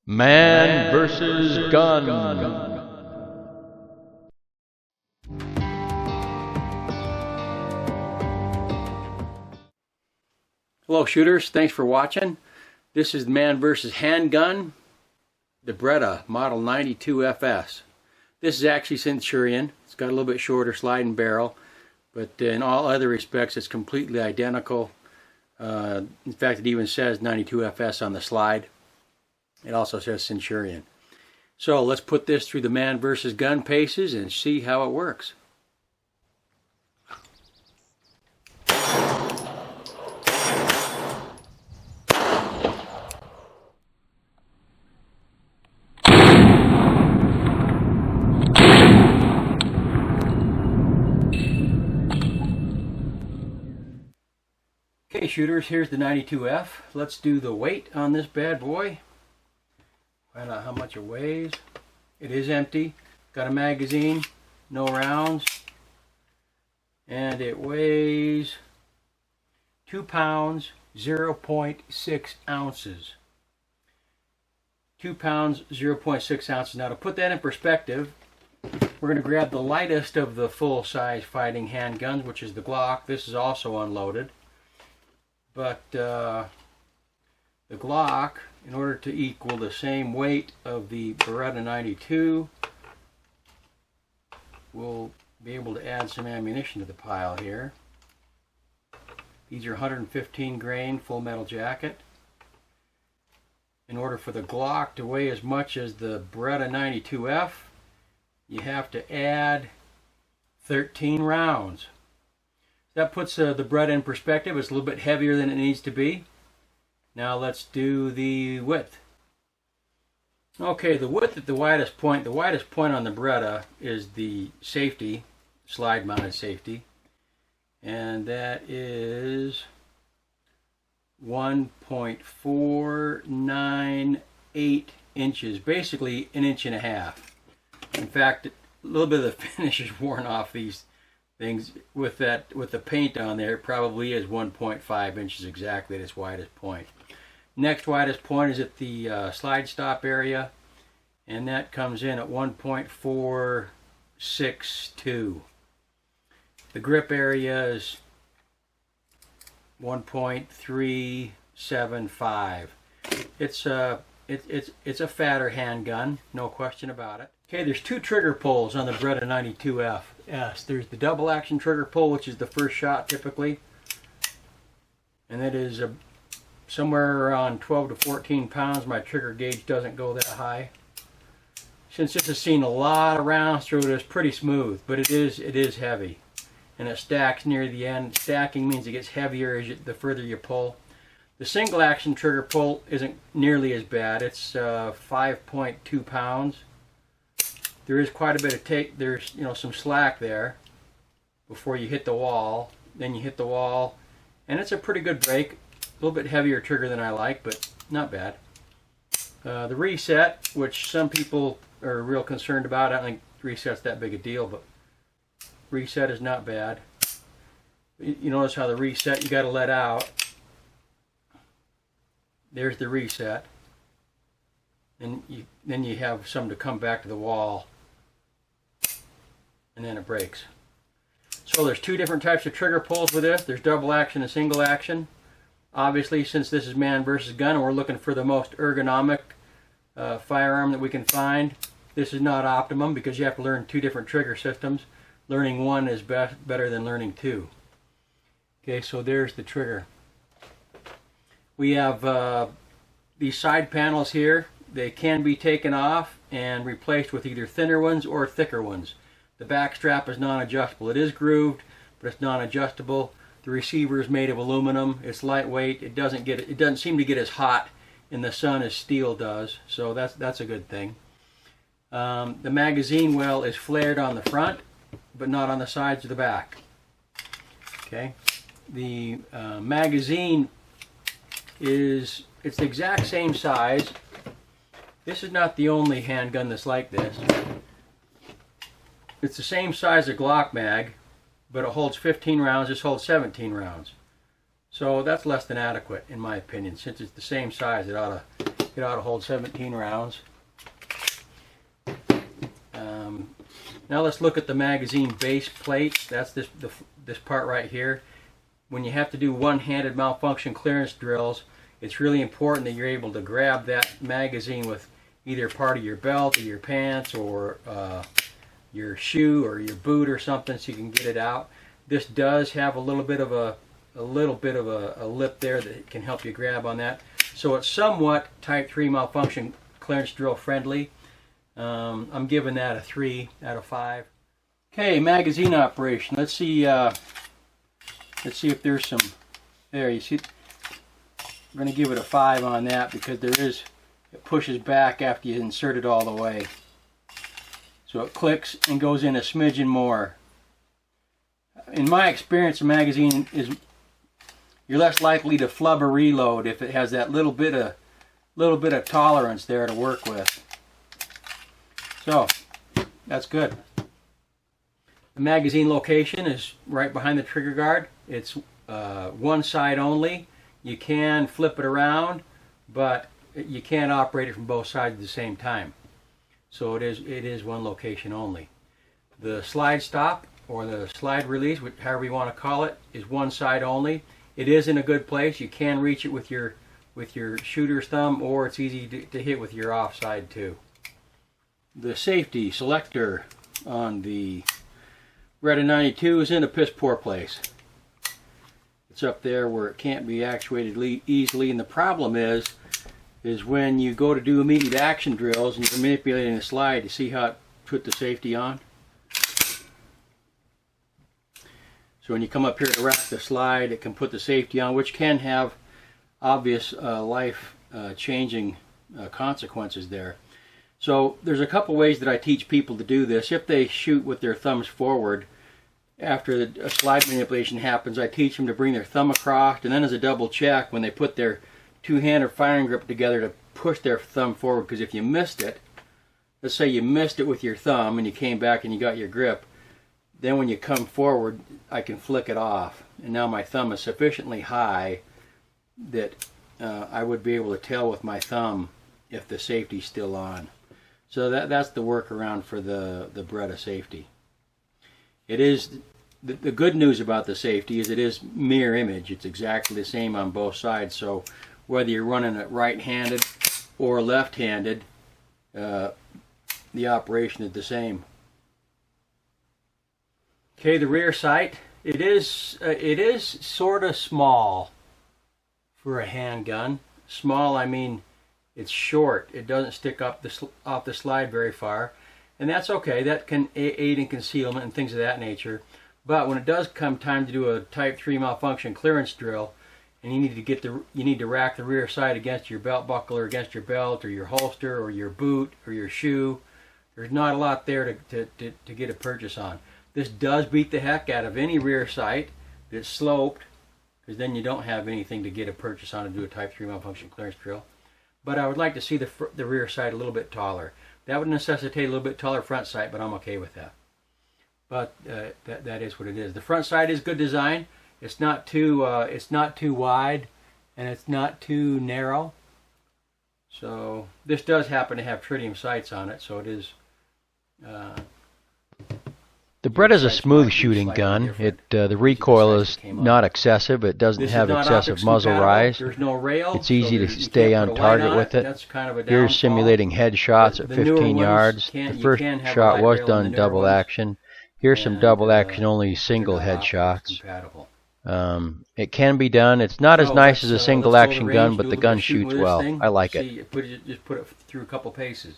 Man versus gun. Hello shooters, thanks for watching. This is the man versus handgun, the Beretta Model 92 FS. This is actually Centurion. It's got a little bit shorter sliding barrel, but in all other respects it's completely identical. In fact, it even says 92 FS on the slide. It also says Centurion. So let's put this through the man versus gun paces and see how it works. Okay shooters, here's the 92F. Let's do the weight on this bad boy. Find out how much it weighs. It is empty. Got a magazine, no rounds. And it weighs 2 pounds, 0.6 ounces. 2 pounds, 0.6 ounces. Now to put that in perspective, we're going to grab the lightest of the full-size fighting handguns, which is the Glock. This is also unloaded. But the Glock, in order to equal the same weight of the Beretta 92, we'll be able to add some ammunition to the pile here. These are 115 grain full metal jacket. In order for the Glock to weigh as much as the Beretta 92F, you have to add 13 rounds. That puts the Beretta in perspective. It's a little bit heavier than it needs to be. Now let's do the width. Okay, the width at the widest point on the Beretta is the safety, slide mounted safety, and that is 1.498 inches, basically an inch and a half. In fact, a little bit of the finish is worn off these things with the paint on there. It probably is 1.5 inches exactly at its widest point. Next widest point is at the slide stop area, and that comes in at 1.462. The grip area is 1.375. It's a fatter handgun, no question about it. Okay, there's two trigger pulls on the Beretta 92F. Yes, there's the double action trigger pull, which is the first shot typically, and that is somewhere around 12 to 14 pounds. My trigger gauge doesn't go that high. Since this has seen a lot of rounds through it, it's pretty smooth, but it is heavy, and it stacks near the end. Stacking means it gets heavier the further you pull. The single action trigger pull isn't nearly as bad. It's 5.2 pounds. There is quite a bit of there's some slack there before you hit the wall. Then you hit the wall, and it's a pretty good break. A little bit heavier trigger than I like, but not bad. The reset, which some people are real concerned about, I don't think reset's that big a deal, but reset is not bad. You notice how the reset you got to let out. There's the reset, and then you have some to come back to the wall, and then it breaks. So there's two different types of trigger pulls with this. There's double action and single action. Obviously, since this is man versus gun and we're looking for the most ergonomic firearm that we can find, this is not optimum because you have to learn two different trigger systems. Learning one is better than learning two. Okay, so there's the trigger. We have these side panels here. They can be taken off and replaced with either thinner ones or thicker ones. The back strap is non-adjustable. It is grooved, but it's non-adjustable. The receiver is made of aluminum. It's lightweight. It doesn't seem to get as hot in the sun as steel does, so that's a good thing. The magazine well is flared on the front, but not on the sides or the back. Okay, the magazine it's the exact same size. This is not the only handgun that's like this. It's the same size as a Glock mag, but it holds 15 rounds. This holds 17 rounds. So that's less than adequate in my opinion. Since it's the same size, it ought to It ought to hold 17 rounds. Now let's look at the magazine base plate. That's this part right here. When you have to do one-handed malfunction clearance drills, it's really important that you're able to grab that magazine with either part of your belt or your pants or your shoe or your boot or something, so you can get it out. This does have a little bit of a lip there that can help you grab on that. So it's somewhat Type 3 malfunction clearance drill friendly. I'm giving that a 3 out of 5. Okay, magazine operation. Let's see if there's some. There, you see. I'm going to give it a 5 on that because it pushes back after you insert it all the way. So it clicks and goes in a smidgen more. In my experience, a magazine you're less likely to flub or reload if it has that little bit of tolerance there to work with. So that's good. The magazine location is right behind the trigger guard. It's one side only. You can flip it around, but you can't operate it from both sides at the same time. So it is one location only. The slide stop or the slide release, however you want to call it, is one side only. It is in a good place. You can reach it with your shooter's thumb, or it's easy to hit with your offside too. The safety selector on the Beretta 92 is in a piss poor place. It's up there where it can't be actuated easily, and the problem is when you go to do immediate action drills and you're manipulating the slide, you see how it put the safety on? So when you come up here to rack the slide, it can put the safety on, which can have obvious life-changing consequences there. So there's a couple ways that I teach people to do this. If they shoot with their thumbs forward, after a slide manipulation happens, I teach them to bring their thumb across, and then as a double check, when they put their two-handed firing grip together, to push their thumb forward, because if you missed it, let's say you missed it with your thumb and you came back and you got your grip, then when you come forward, I can flick it off, and now my thumb is sufficiently high that I would be able to tell with my thumb if the safety's still on. So that's the workaround for the Beretta safety. It is the good news about the safety is it is mirror image. It's exactly the same on both sides. So whether you're running it right-handed or left-handed, the operation is the same. Okay, the rear sight. It is sort of small for a handgun. Small, I mean, it's short. It doesn't stick up off the slide very far, and that's okay. That can aid in concealment and things of that nature. But when it does come time to do a Type 3 malfunction clearance drill, and you need to rack the rear sight against your belt buckle or against your belt or your holster or your boot or your shoe, there's not a lot there to get a purchase on. This does beat the heck out of any rear sight that's sloped, because then you don't have anything to get a purchase on to do a Type 3 malfunction clearance drill. But I would like to see the rear sight a little bit taller. That would necessitate a little bit taller front sight, but I'm okay with that. But that is what it is. The front sight is good design. It's not too wide, and it's not too narrow. So this does happen to have tritium sights on it, so it is. The Beretta is a smooth shooting gun. The recoil is not excessive. It doesn't have excessive muzzle rise. There's no rail. It's easy to stay on target with it. Here's simulating headshots at 15 yards. The first shot was done double action. Here's some double action only single headshots. It can be done. It's not as nice as a single action gun, but the gun shoots well. I like it. Just put it through a couple paces.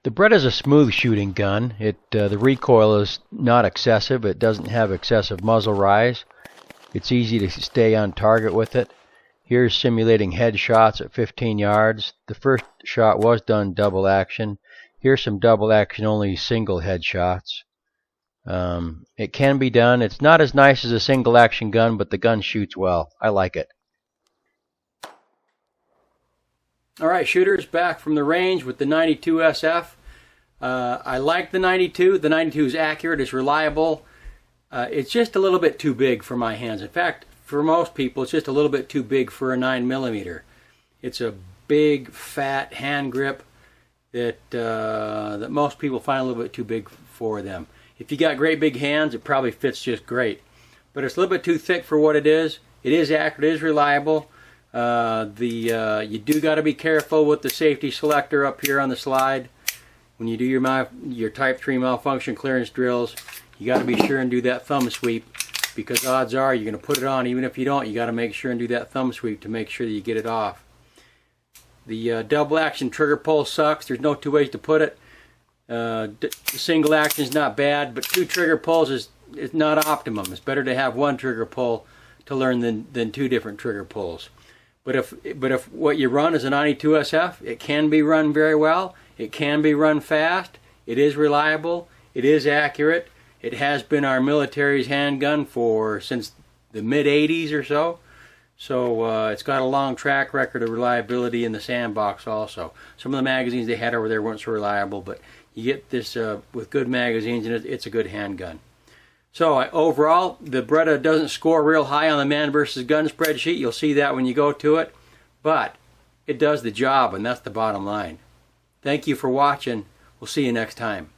The Beretta is a smooth shooting gun. The recoil is not excessive. It doesn't have excessive muzzle rise. It's easy to stay on target with it. Here's simulating headshots at 15 yards. The first shot was done double action. Here's some double action only single headshots. It can be done. It's not as nice as a single action gun, but the gun shoots well. I like it. All right, shooters, back from the range with the 92 SF. I like the 92. The 92 is accurate, it's reliable. It's just a little bit too big for my hands. In fact, for most people, it's just a little bit too big for a 9mm. It's a big, fat hand grip that that most people find a little bit too big for them. If you got great big hands, it probably fits just great. But it's a little bit too thick for what it is. It is accurate, it is reliable. You do got to be careful with the safety selector up here on the slide. When you do your Type 3 malfunction clearance drills, you got to be sure and do that thumb sweep, because odds are you're going to put it on. Even if you don't, you got to make sure and do that thumb sweep to make sure that you get it off. The double action trigger pull sucks. There's no two ways to put it. The single action is not bad, but 2 trigger pulls is not optimum. It's better to have 1 trigger pull to learn than 2 different trigger pulls. But if what you run is a 92 SF, it can be run very well. It can be run fast. It is reliable. It is accurate. It has been our military's handgun since the mid 80s or so. So it's got a long track record of reliability in the sandbox also. Some of the magazines they had over there weren't so reliable, but you get this with good magazines, and it's a good handgun. So overall, the Beretta doesn't score real high on the man versus gun spreadsheet. You'll see that when you go to it. But it does the job, and that's the bottom line. Thank you for watching. We'll see you next time.